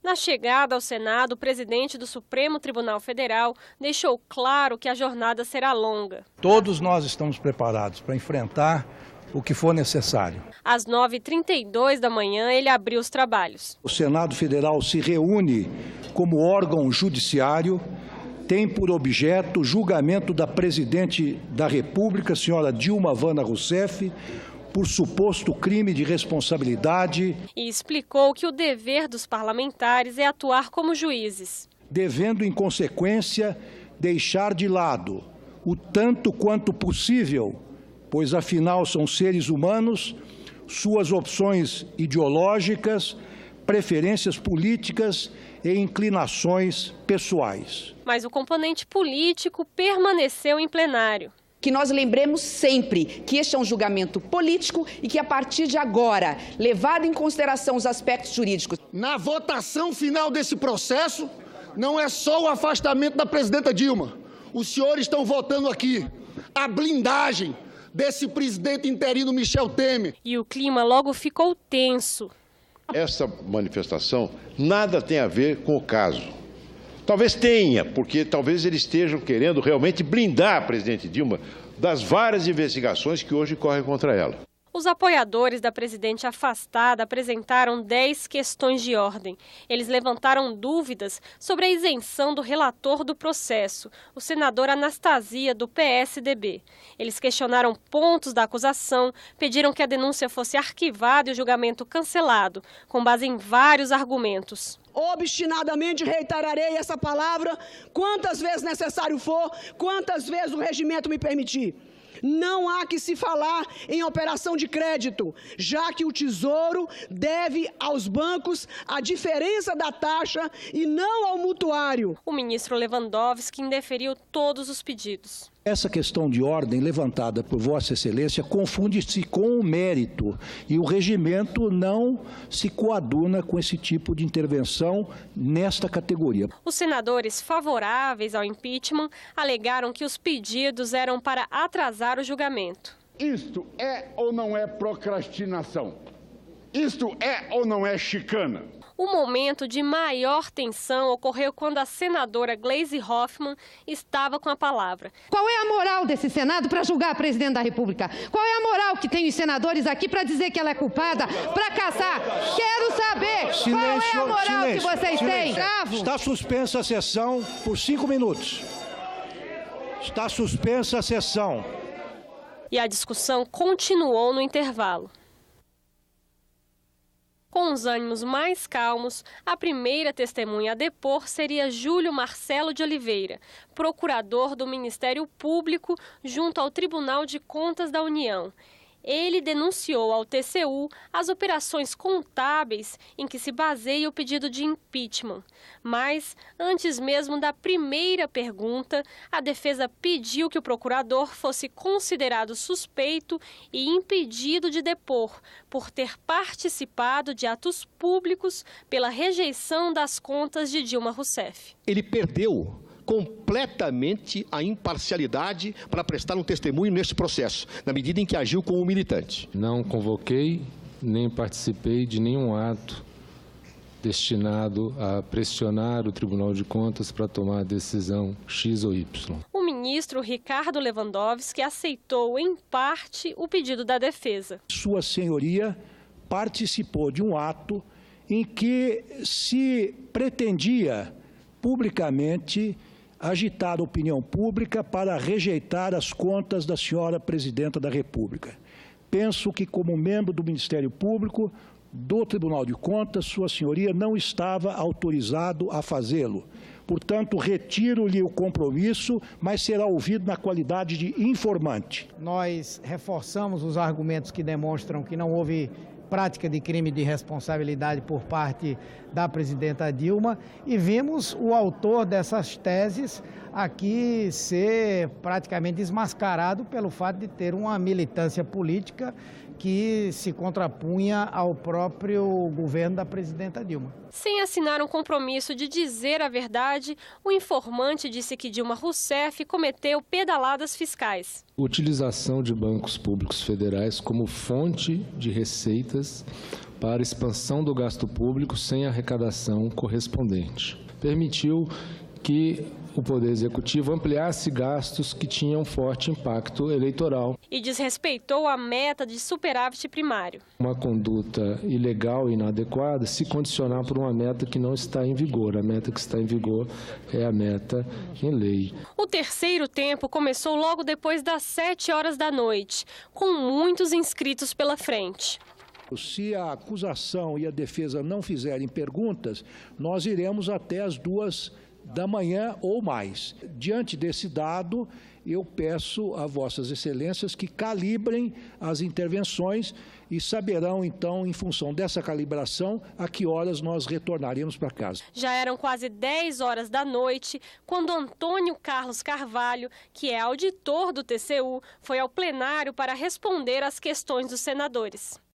Na chegada ao Senado, o presidente do Supremo Tribunal Federal deixou claro que a jornada será longa. Todos nós estamos preparados para enfrentar o que for necessário. Às 9h32 da manhã, ele abriu os trabalhos. O Senado Federal se reúne como órgão judiciário, tem por objeto o julgamento da presidente da República, senhora Dilma Vana Rousseff, por suposto crime de responsabilidade. E explicou que o dever dos parlamentares é atuar como juízes. Devendo, em consequência, deixar de lado o tanto quanto possível, pois afinal são seres humanos, suas opções ideológicas, preferências políticas e inclinações pessoais. Mas o componente político permaneceu em plenário. Que nós lembremos sempre que este é um julgamento político e que, a partir de agora, levado em consideração os aspectos jurídicos. Na votação final desse processo, não é só o afastamento da presidenta Dilma. Os senhores estão votando aqui a blindagem desse presidente interino Michel Temer. E o clima logo ficou tenso. Essa manifestação nada tem a ver com o caso. Talvez tenha, porque talvez eles estejam querendo realmente blindar a presidente Dilma das várias investigações que hoje correm contra ela. Os apoiadores da presidente afastada apresentaram 10 questões de ordem. Eles levantaram dúvidas sobre a isenção do relator do processo, o senador Anastasia, do PSDB. Eles questionaram pontos da acusação, pediram que a denúncia fosse arquivada e o julgamento cancelado, com base em vários argumentos. Obstinadamente reiterarei essa palavra quantas vezes necessário for, quantas vezes o regimento me permitir. Não há que se falar em operação de crédito, já que o Tesouro deve aos bancos a diferença da taxa e não ao mutuário. O ministro Lewandowski indeferiu todos os pedidos. Essa questão de ordem levantada por Vossa Excelência confunde-se com o mérito e o regimento não se coaduna com esse tipo de intervenção nesta categoria. Os senadores favoráveis ao impeachment alegaram que os pedidos eram para atrasar o julgamento. Isto é ou não é procrastinação? Isto é ou não é chicana? O momento de maior tensão ocorreu quando a senadora Gleisi Hoffmann estava com a palavra. Qual é a moral desse Senado para julgar a presidente da República? Qual é a moral que tem os senadores aqui para dizer que ela é culpada, para caçar? Quero saber Silêncio, qual é a moral silêncio, que vocês têm. Está suspensa a sessão por 5 minutos. Está suspensa a sessão. E a discussão continuou no intervalo. Com os ânimos mais calmos, a primeira testemunha a depor seria Júlio Marcelo de Oliveira, procurador do Ministério Público junto ao Tribunal de Contas da União. Ele denunciou ao TCU as operações contábeis em que se baseia o pedido de impeachment. Mas, antes mesmo da primeira pergunta, a defesa pediu que o procurador fosse considerado suspeito e impedido de depor por ter participado de atos públicos pela rejeição das contas de Dilma Rousseff. Ele perdeu completamente a imparcialidade para prestar um testemunho neste processo, na medida em que agiu como militante. Não convoquei nem participei de nenhum ato destinado a pressionar o Tribunal de Contas para tomar a decisão X ou Y. O ministro Ricardo Lewandowski aceitou, em parte, o pedido da defesa. Sua Senhoria participou de um ato em que se pretendia publicamente agitar a opinião pública para rejeitar as contas da senhora Presidenta da República. Penso que, como membro do Ministério Público, do Tribunal de Contas, Sua Senhoria não estava autorizado a fazê-lo. Portanto, retiro-lhe o compromisso, mas será ouvido na qualidade de informante. Nós reforçamos os argumentos que demonstram que não houve prática de crime de responsabilidade por parte da presidenta Dilma e vimos o autor dessas teses aqui ser praticamente desmascarado pelo fato de ter uma militância política que se contrapunha ao próprio governo da presidenta Dilma. Sem assinar um compromisso de dizer a verdade, o informante disse que Dilma Rousseff cometeu pedaladas fiscais. Utilização de bancos públicos federais como fonte de receitas para expansão do gasto público sem arrecadação correspondente. Permitiu que o Poder Executivo ampliasse gastos que tinham forte impacto eleitoral. E desrespeitou a meta de superávit primário. Uma conduta ilegal e inadequada se condicionar por uma meta que não está em vigor. A meta que está em vigor é a meta em lei. O terceiro tempo começou logo depois das 7 horas da noite, com muitos inscritos pela frente. Se a acusação e a defesa não fizerem perguntas, nós iremos até as 2 da manhã ou mais. Diante desse dado, eu peço a vossas excelências que calibrem as intervenções e saberão, então, em função dessa calibração, a que horas nós retornaremos para casa. Já eram quase 10 horas da noite, quando Antônio Carlos Carvalho, que é auditor do TCU, foi ao plenário para responder às questões dos senadores.